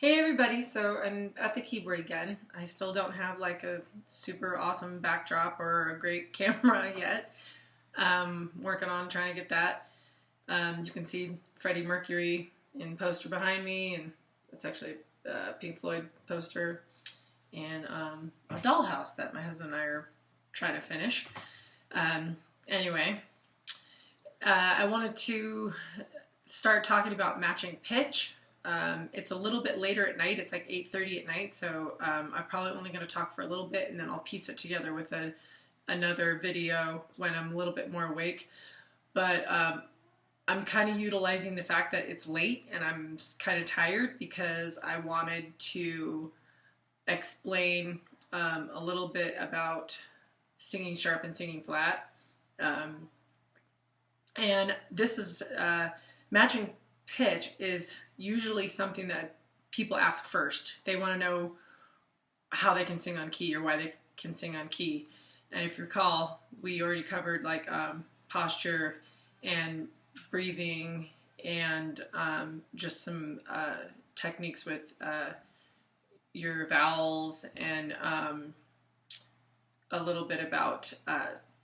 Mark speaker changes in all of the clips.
Speaker 1: Hey everybody, so I'm at the keyboard again. I still don't have like a super awesome backdrop or a great camera yet. Working on trying to get that. You can see Freddie Mercury in poster behind me, and it's actually a Pink Floyd poster, and a dollhouse that my husband and I are trying to finish. Um, anyway, I wanted to start talking about matching pitch. It's a little bit later at night. It's like 8:30 at night, so I'm probably only going to talk for a little bit, and then I'll piece it together with another video when I'm a little bit more awake. But I'm kind of utilizing the fact that it's late and I'm kind of tired because I wanted to explain a little bit about singing sharp and singing flat. And this is matching pitch is usually something that people ask first. They want to know how they can sing on key or why they can sing on key. And if you recall, we already covered like posture and breathing and just some techniques with your vowels and a little bit about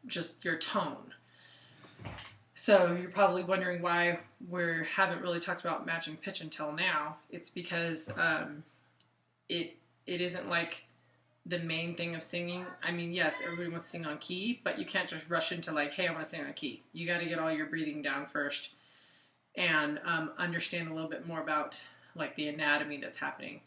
Speaker 1: just your tone. So you're probably wondering why we haven't really talked about matching pitch until now. It's because it isn't like the main thing of singing. I mean, yes, everybody wants to sing on key, but you can't just rush into like, hey, I want to sing on key. You got to get all your breathing down first and understand a little bit more about like the anatomy that's happening.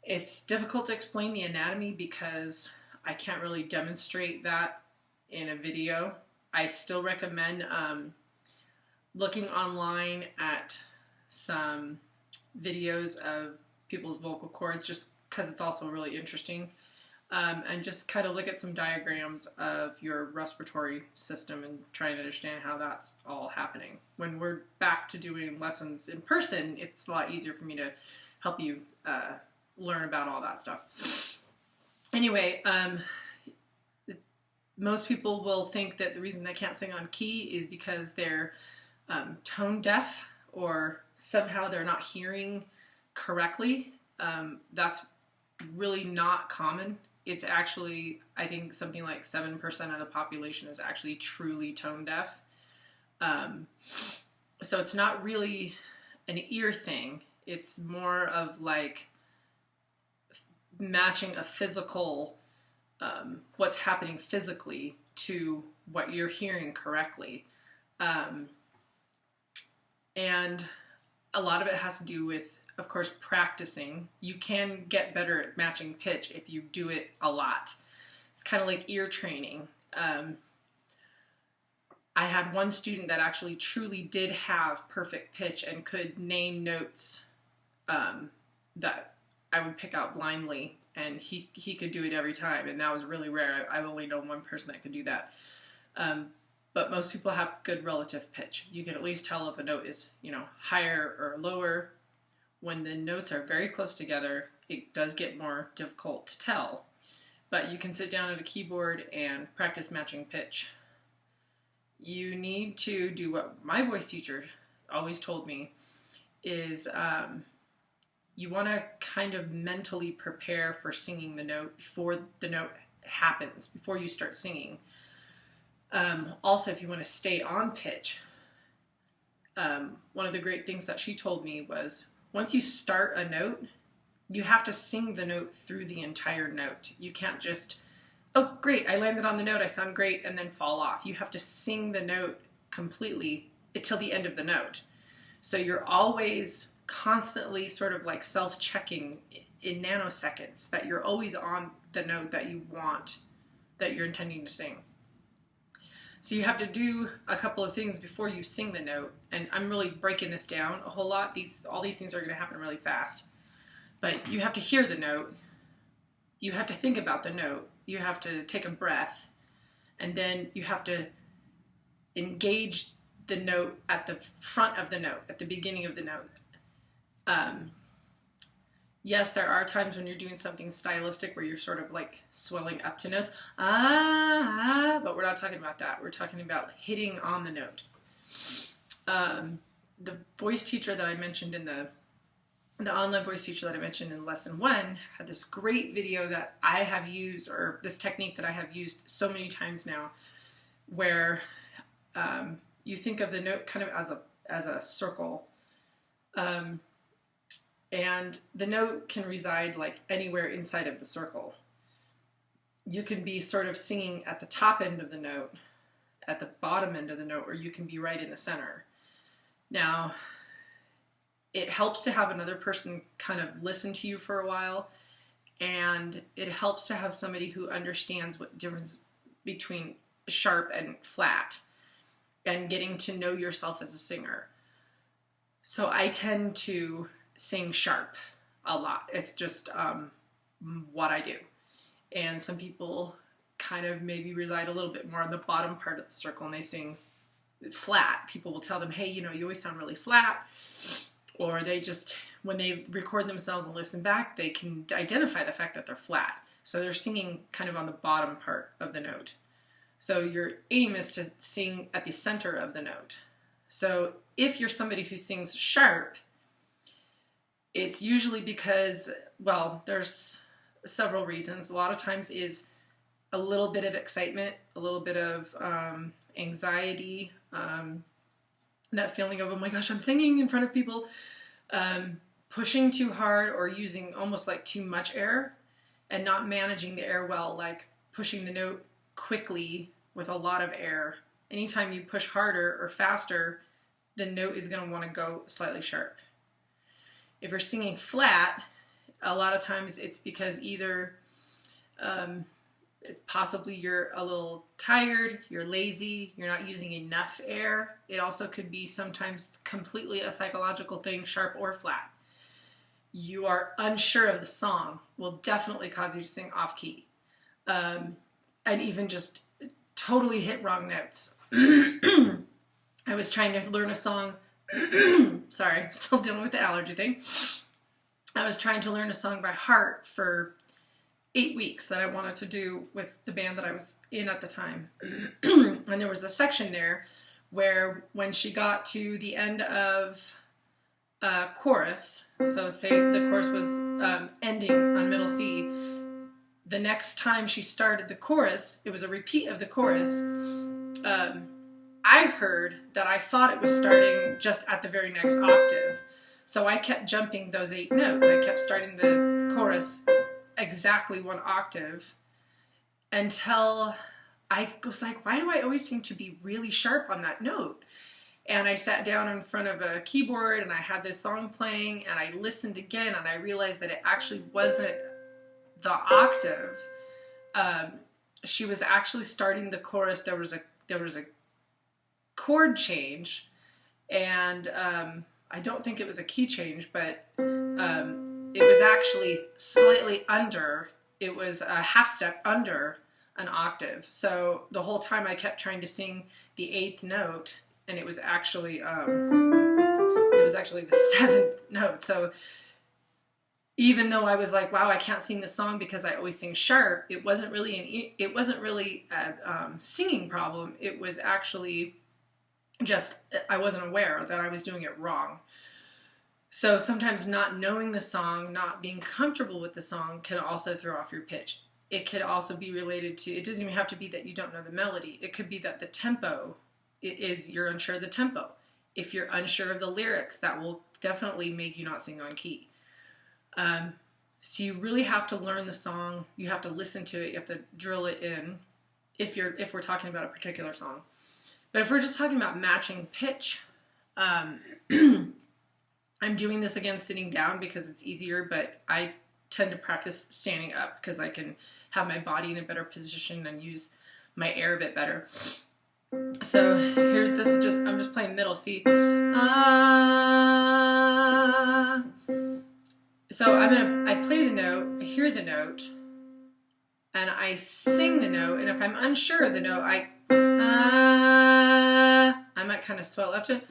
Speaker 1: It's difficult to explain the anatomy because I can't really demonstrate that in a video. I still recommend looking online at some videos of people's vocal cords just because it's also really interesting. And just kind of look at some diagrams of your respiratory system and try and understand how that's all happening. When we're back to doing lessons in person, it's a lot easier for me to help you learn about all that stuff. Anyway, most people will think that the reason they can't sing on key is because they're tone deaf or somehow they're not hearing correctly. That's really not common. It's actually, I think, something like 7% of the population is actually truly tone deaf. So it's not really an ear thing. It's more of like matching a physical what's happening physically to what you're hearing correctly. And a lot of it has to do with, of course, practicing. You can get better at matching pitch if you do it a lot. It's kind of like ear training. I had one student that actually truly did have perfect pitch and could name notes that I would pick out blindly, and he could do it every time, and that was really rare. I've only known one person that could do that. But most people have good relative pitch. You can at least tell if a note is, higher or lower. When the notes are very close together, it does get more difficult to tell. But you can sit down at a keyboard and practice matching pitch. You need to do what my voice teacher always told me is you want to kind of mentally prepare for singing the note before the note happens, before you start singing. Also, if you want to stay on pitch, one of the great things that she told me was once you start a note, you have to sing the note through the entire note. You can't just, oh, great, I landed on the note, I sound great, and then fall off. You have to sing the note completely until the end of the note. So you're always constantly sort of like self-checking in nanoseconds that you're always on the note that you want, that you're intending to sing. So you have to do a couple of things before you sing the note, and I'm really breaking this down a whole lot. All these things are going to happen really fast. But you have to hear the note, you have to think about the note, you have to take a breath, and then you have to engage the note at the front of the note, at the beginning of the note. Yes, there are times when you're doing something stylistic where you're sort of like swelling up to notes, but we're not talking about that. We're talking about hitting on the note. The voice teacher that I mentioned in the the online voice teacher that I mentioned in lesson 1 had this great video that I have used, or this technique that I have used so many times now, where you think of the note kind of as a circle, and the note can reside like anywhere inside of the circle. You can be sort of singing at the top end of the note, at the bottom end of the note, or you can be right in the center. Now, it helps to have another person kind of listen to you for a while, and it helps to have somebody who understands what difference between sharp and flat, and getting to know yourself as a singer. So I tend to sing sharp a lot. It's just what I do. And some people kind of maybe reside a little bit more on the bottom part of the circle and they sing flat. People will tell them, hey, you know, you always sound really flat. Or they just, when they record themselves and listen back, they can identify the fact that they're flat. So they're singing kind of on the bottom part of the note. So your aim is to sing at the center of the note. So if you're somebody who sings sharp, it's usually because, well, there's several reasons. A lot of times is a little bit of excitement, a little bit of anxiety, that feeling of, oh my gosh, I'm singing in front of people, pushing too hard or using almost like too much air and not managing the air well, like pushing the note quickly with a lot of air. Anytime you push harder or faster, the note is going to want to go slightly sharp. If you're singing flat, a lot of times it's because either possibly you're a little tired, you're lazy, you're not using enough air. It also could be sometimes completely a psychological thing, sharp or flat. You are unsure of the song, will definitely cause you to sing off key. And even just totally hit wrong notes. I was trying to learn a song, sorry, still dealing with the allergy thing. I was trying to learn a song by heart for 8 weeks that I wanted to do with the band that I was in at the time. And there was a section there where when she got to the end of chorus, so say the chorus was ending on middle C, the next time she started the chorus, it was a repeat of the chorus, I heard that I thought it was starting just at the very next octave. So I kept jumping those 8 notes. I kept starting the chorus exactly 1 octave until I was like, why do I always seem to be really sharp on that note? And I sat down in front of a keyboard and I had this song playing and I listened again and I realized that it actually wasn't the octave. She was actually starting the chorus. There was a chord change, and I don't think it was a key change, but it was actually slightly under. It was a half step under an octave. So the whole time I kept trying to sing the 8th note, and it was actually the 7th note. So even though I was like, wow, I can't sing this song because I always sing sharp, it wasn't really a singing problem. It was actually just I wasn't aware that I was doing it wrong. So sometimes not knowing the song, not being comfortable with the song can also throw off your pitch. It could also be related to, it doesn't even have to be that you don't know the melody. It could be that the tempo you're unsure of the tempo. If you're unsure of the lyrics, that will definitely make you not sing on key. So you really have to learn the song. You have to listen to it. You have to drill it in if we're talking about a particular song. But if we're just talking about matching pitch, I'm doing this again sitting down because it's easier, but I tend to practice standing up because I can have my body in a better position and use my air a bit better. So I'm just playing middle C. Ah. So I play the note, I hear the note, and I sing the note, and if I'm unsure of the note, I might kind of swell up to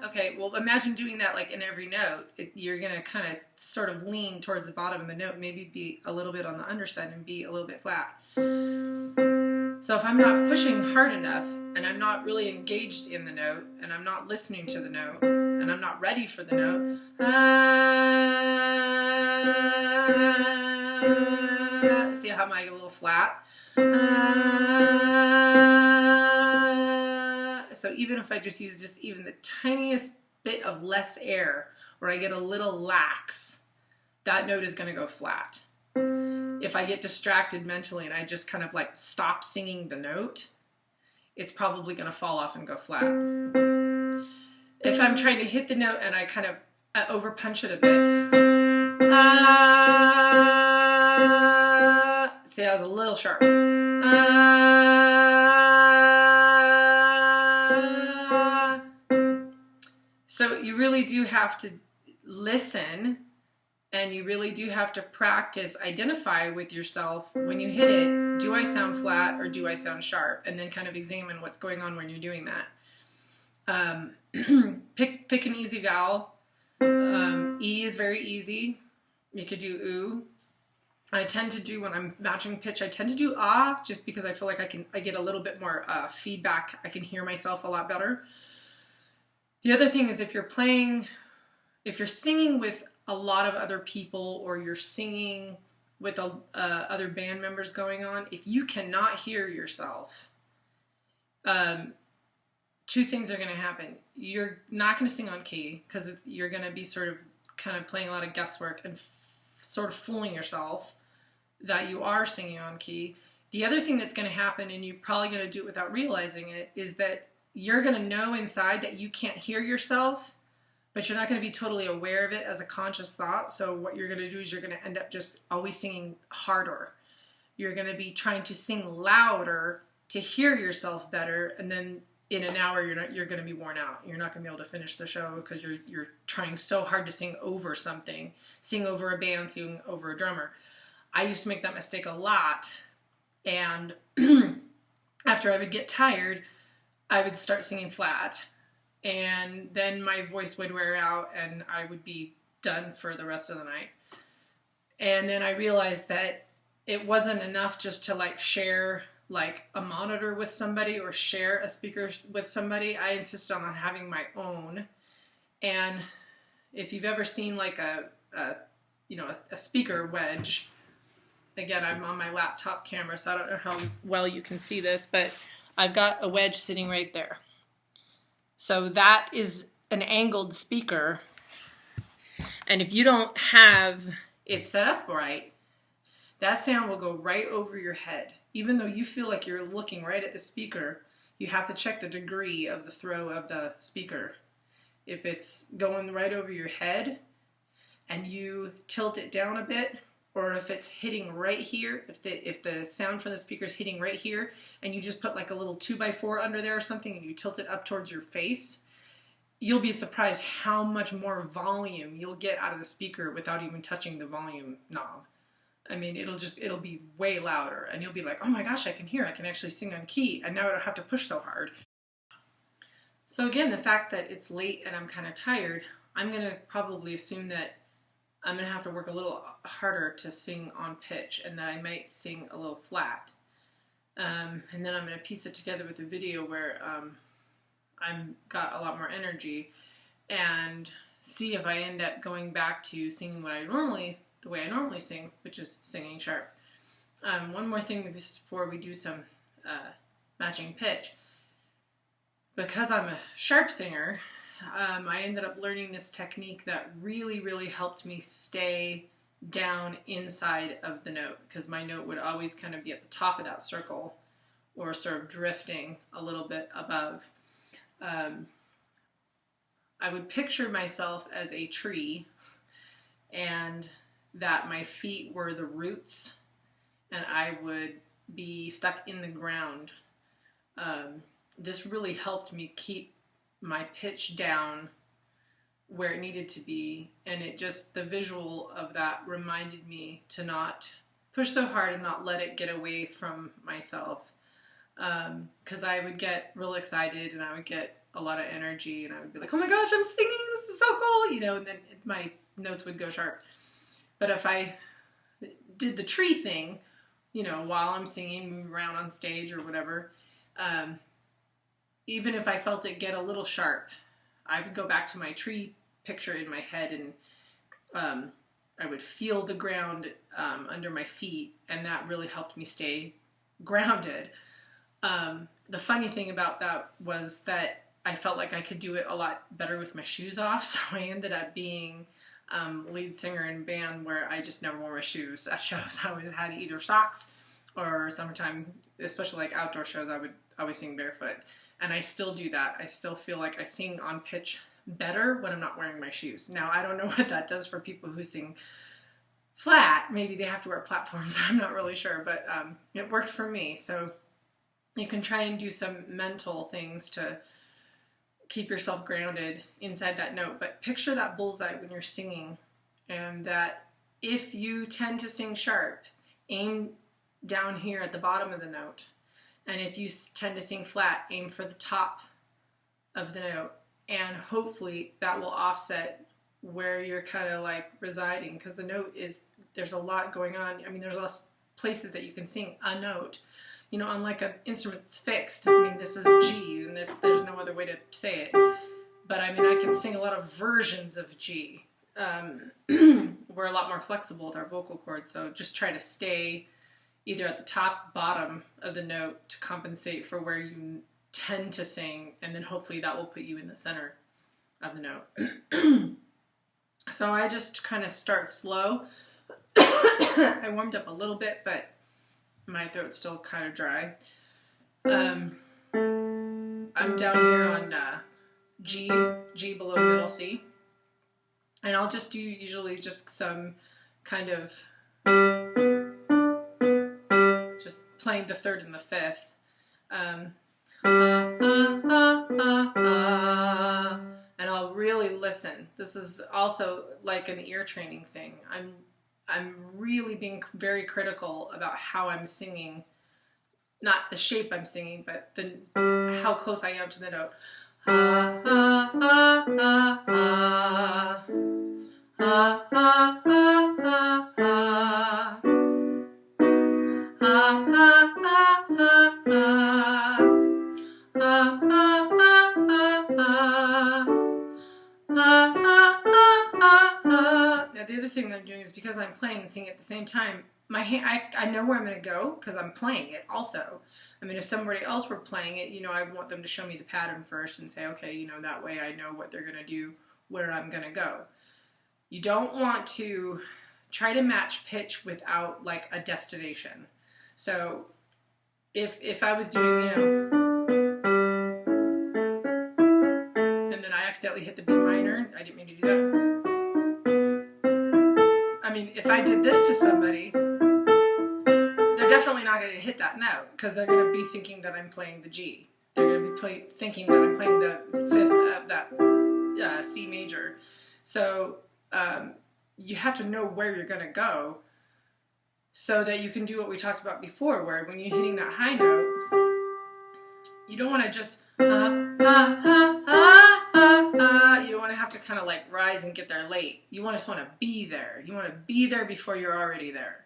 Speaker 1: okay, well imagine doing that like in every note. You're going to kind of sort of lean towards the bottom of the note, maybe be a little bit on the underside and be a little bit flat. So if I'm not pushing hard enough and I'm not really engaged in the note and I'm not listening to the note and I'm not ready for the note, see how I get a little flat? So even if I just use just even the tiniest bit of less air, where I get a little lax, that note is going to go flat. If I get distracted mentally and I just kind of like stop singing the note, it's probably going to fall off and go flat. If I'm trying to hit the note and I kind of over punch it a bit, see, I was a little sharp. So you really do have to listen, and you really do have to practice, identify with yourself when you hit it, do I sound flat or do I sound sharp? And then kind of examine what's going on when you're doing that. Pick an easy vowel. E is very easy. You could do oo. I tend to do, when I'm matching pitch, I tend to do ah, just because I feel like I get a little bit more feedback. I can hear myself a lot better. The other thing is if you're singing with a lot of other people, or you're singing with other band members going on, if you cannot hear yourself, two things are going to happen. You're not going to sing on key, because you're going to be sort of kind of playing a lot of guesswork and sort of fooling yourself that you are singing on key. The other thing that's going to happen, and you're probably going to do it without realizing it, is that you're going to know inside that you can't hear yourself, but you're not going to be totally aware of it as a conscious thought. So what you're going to do is you're going to end up just always singing harder. You're going to be trying to sing louder to hear yourself better, and then in an hour you're going to be worn out. You're not going to be able to finish the show because you're trying so hard to sing over something, sing over a band, sing over a drummer. I used to make that mistake a lot, and after I would get tired, I would start singing flat, and then my voice would wear out and I would be done for the rest of the night. And then I realized that it wasn't enough just to like share like a monitor with somebody or share a speaker with somebody. I insisted on having my own. And if you've ever seen like a speaker wedge, again, I'm on my laptop camera, so I don't know how well you can see this, but I've got a wedge sitting right there. So that is an angled speaker. And if you don't have it set up right, that sound will go right over your head. Even though you feel like you're looking right at the speaker, you have to check the degree of the throw of the speaker. If it's going right over your head and you tilt it down a bit, or if it's hitting right here, if the sound from the speaker is hitting right here, and you just put like a little 2x4 under there or something and you tilt it up towards your face, you'll be surprised how much more volume you'll get out of the speaker without even touching the volume knob. I mean, it'll be way louder, and you'll be like, oh my gosh, I can actually sing on key, and now I don't have to push so hard. So again, the fact that it's late and I'm kind of tired, I'm going to probably assume that I'm going to have to work a little harder to sing on pitch, and that I might sing a little flat. And then I'm going to piece it together with a video where I've got a lot more energy, and see if I end up going back to singing the way I normally sing, which is singing sharp. One more thing before we do some matching pitch. Because I'm a sharp singer, I ended up learning this technique that really, really helped me stay down inside of the note, because my note would always kind of be at the top of that circle, or sort of drifting a little bit above. I would picture myself as a tree, and that my feet were the roots, and I would be stuck in the ground. This really helped me keep my pitch down where it needed to be, and the visual of that reminded me to not push so hard and not let it get away from myself, because I would get real excited and I would get a lot of energy, and I would be like, oh my gosh, I'm singing, this is so cool, and then my notes would go sharp. But if I did the tree thing, you know, while I'm singing, move around on stage or whatever. Even if I felt it get a little sharp, I would go back to my tree picture in my head, and I would feel the ground under my feet, and that really helped me stay grounded. The funny thing about that was that I felt like I could do it a lot better with my shoes off, so I ended up being lead singer in a band where I just never wore my shoes. At shows, I always had either socks, or summertime, especially like outdoor shows, I would always sing barefoot. And I still do that. I still feel like I sing on pitch better when I'm not wearing my shoes. Now, I don't know what that does for people who sing flat. Maybe they have to wear platforms. I'm not really sure, but it worked for me. So you can try and do some mental things to keep yourself grounded inside that note. But picture that bullseye when you're singing, and that if you tend to sing sharp, aim down here at the bottom of the note. And if you tend to sing flat, aim for the top of the note. And hopefully that will offset where you're kind of like residing, because the note is, there's a lot going on. I mean, there's less places that you can sing a note. You know, unlike an instrument that's fixed. I mean, this is G, and there's no other way to say it. But I mean, I can sing a lot of versions of G. We're a lot more flexible with our vocal cords, so just try to stay either at the top, bottom of the note to compensate for where you tend to sing, and then hopefully that will put you in the center of the note. So I just kind of start slow. I warmed up a little bit, but my throat's still kind of dry. I'm down here on G below middle C, and I'll just do usually just some kind of just playing the third and the fifth. And I'll really listen. This is also like an ear training thing. I'm really being very critical about how I'm singing, not the shape I'm singing, but how close I am to the note. Now the other thing that I'm doing is, because I'm playing and singing at the same time, my hand, I know where I'm going to go because I'm playing it also. I mean, if somebody else were playing it, you know, I want them to show me the pattern first and say, okay, you know, that way I know what they're going to do, where I'm going to go. You don't want to try to match pitch without like a destination. So if I was doing, you know, and then I accidentally hit the B minor, I didn't mean to do that. I mean, if I did this to somebody, they're definitely not going to hit that note, because they're going to be thinking that I'm playing the G. They're going to be thinking that I'm playing the fifth of that C major. So you have to know where you're going to go so that you can do what we talked about before, where when you're hitting that high note, you don't want to just you don't want to have to kind of like rise and get there late. You just want to be there. You want to be there before you're already there.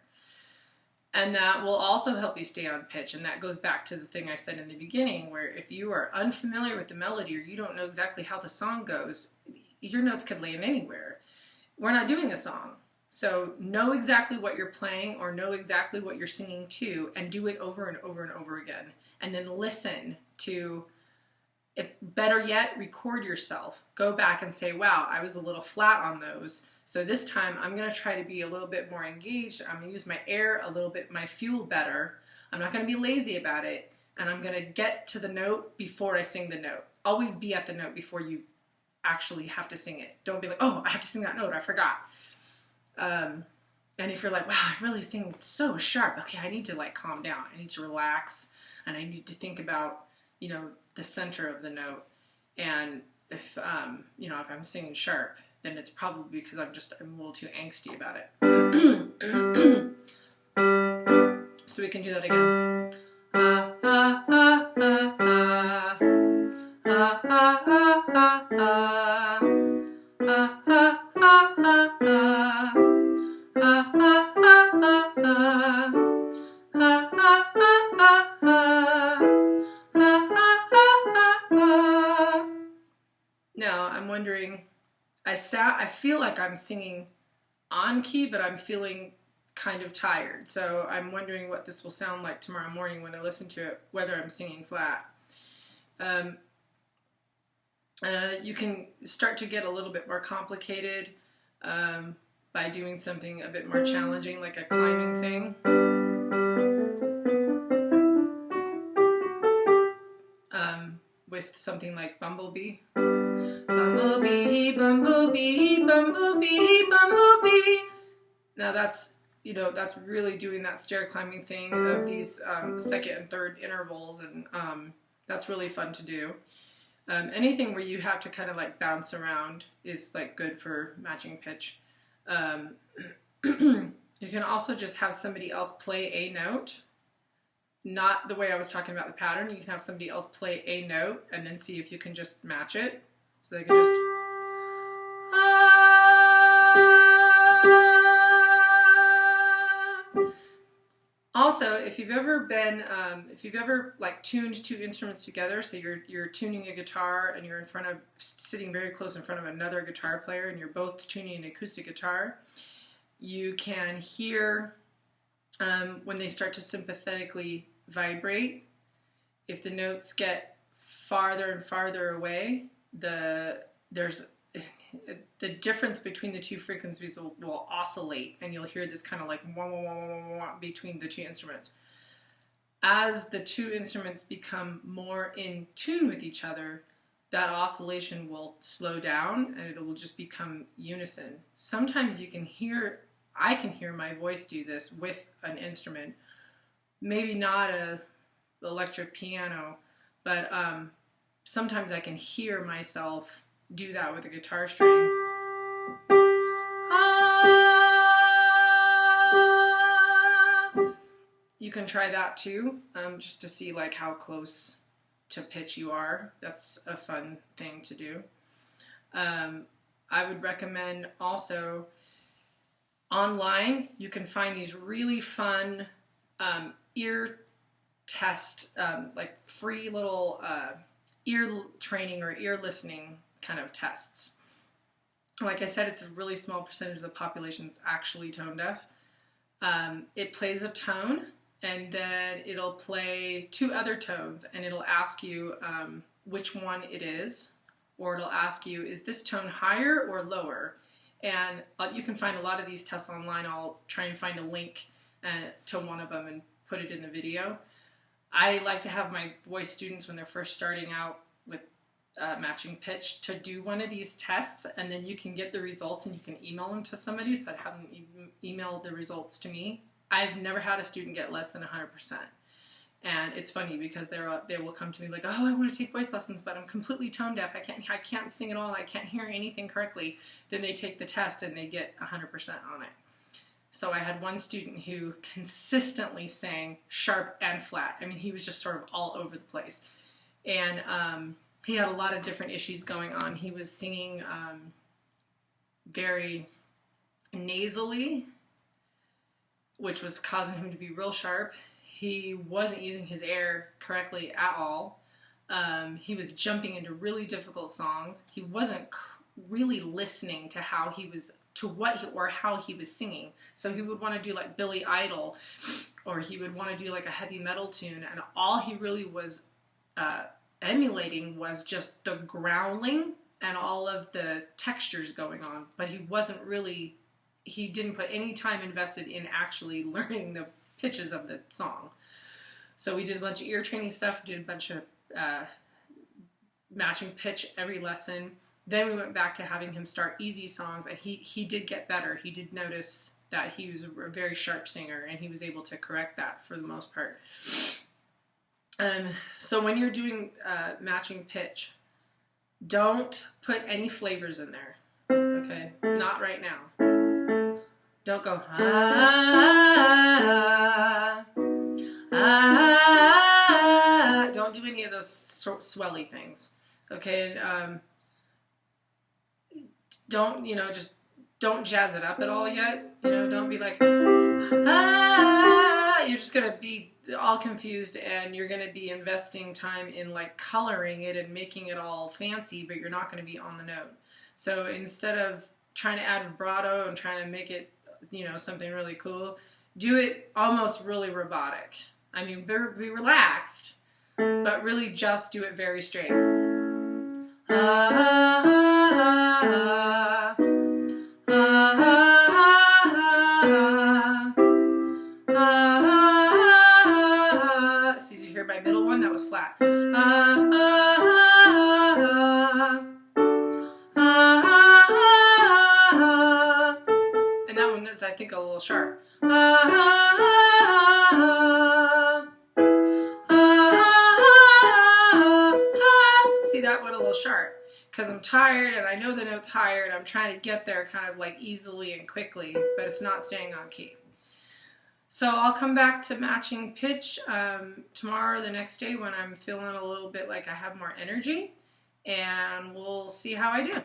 Speaker 1: And that will also help you stay on pitch. And that goes back to the thing I said in the beginning, where if you are unfamiliar with the melody, or you don't know exactly how the song goes, your notes could land anywhere. We're not doing a song. So know exactly what you're playing, or know exactly what you're singing to, and do it over and over and over again. And then listen to it. Better yet, record yourself. Go back and say, wow, I was a little flat on those. So this time I'm going to try to be a little bit more engaged. I'm going to use my air a little bit, my fuel better. I'm not going to be lazy about it. And I'm going to get to the note before I sing the note. Always be at the note before you actually have to sing it. Don't be like, oh, I have to sing that note, I forgot. And if you're like, wow, I'm really singing so sharp. Okay, I need to like calm down. I need to relax. And I need to think about, you know, the center of the note. And if, you know, if I'm singing sharp, then it's probably because I'm a little too angsty about it. So we can do that again. Now I'm wondering, I feel like I'm singing on key, but I'm feeling kind of tired. So I'm wondering what this will sound like tomorrow morning when I listen to it, whether I'm singing flat. You can start to get a little bit more complicated by doing something a bit more challenging, like a climbing thing. With something like Bumblebee. Bumblebee, bumblebee, bumblebee, bumblebee. Now that's, that's really doing that stair climbing thing of these second and third intervals, and that's really fun to do. Anything where you have to kind of like bounce around is like good for matching pitch. You can also just have somebody else play a note. Not the way I was talking about the pattern. You can have somebody else play a note and then see if you can just match it. So they can just... Also, if you've ever like tuned two instruments together, so you're tuning a guitar and you're sitting very close in front of another guitar player and you're both tuning an acoustic guitar, you can hear when they start to sympathetically vibrate. If the notes get farther and farther away, the difference between the two frequencies will oscillate, and you'll hear this kind of like wah, wah, wah, wah, wah, between the two instruments. As the two instruments become more in tune with each other, that oscillation will slow down and it will just become unison. Sometimes I can hear my voice do this with an instrument. Maybe not an electric piano, but sometimes I can hear myself do that with a guitar string. You can try that too, just to see like how close to pitch you are. That's a fun thing to do. I would recommend also online, you can find these really fun ear test, like free little ear training or ear listening kind of tests. Like I said, it's a really small percentage of the population that's actually tone deaf. It plays a tone, and then it'll play two other tones, and it'll ask you which one it is, or it'll ask you, is this tone higher or lower? And you can find a lot of these tests online. I'll try and find a link to one of them and put it in the video. I like to have my voice students, when they're first starting out with matching pitch, to do one of these tests, and then you can get the results and you can email them to somebody. So I'd have them email the results to me. I've never had a student get less than 100%. And it's funny because they will come to me like, oh, I want to take voice lessons, but I'm completely tone deaf. I can't sing at all. I can't hear anything correctly. Then they take the test and they get 100% on it. So I had one student who consistently sang sharp and flat. I mean, he was just sort of all over the place. And he had a lot of different issues going on. He was singing very nasally, which was causing him to be real sharp. He wasn't using his air correctly at all. He was jumping into really difficult songs. He wasn't really listening to how he was singing. So he would want to do like Billy Idol, or he would want to do like a heavy metal tune, and all he really was emulating was just the growling and all of the textures going on. But he didn't put any time invested in actually learning the pitches of the song. So we did a bunch of ear training stuff, did a bunch of matching pitch every lesson. Then we went back to having him start easy songs, and he did get better. He did notice that he was a very sharp singer, and he was able to correct that for the most part. So when you're doing matching pitch, don't put any flavors in there, okay? Not right now. Don't go, don't do any of those swelly things, okay? And don't jazz it up at all yet. Don't be like, you're just gonna be all confused, and you're going to be investing time in like coloring it and making it all fancy, but you're not going to be on the note. So instead of trying to add vibrato and trying to make it, you know, something really cool, do it almost really robotic. I mean, be relaxed, but really just do it very straight. So did you hear my middle one? That was flat. And that one is, I think, a little sharp. See that one a little sharp? Because I'm tired and I know the note's higher and I'm trying to get there kind of like easily and quickly, but it's not staying on key. So I'll come back to matching pitch tomorrow or the next day when I'm feeling a little bit like I have more energy, and we'll see how I do.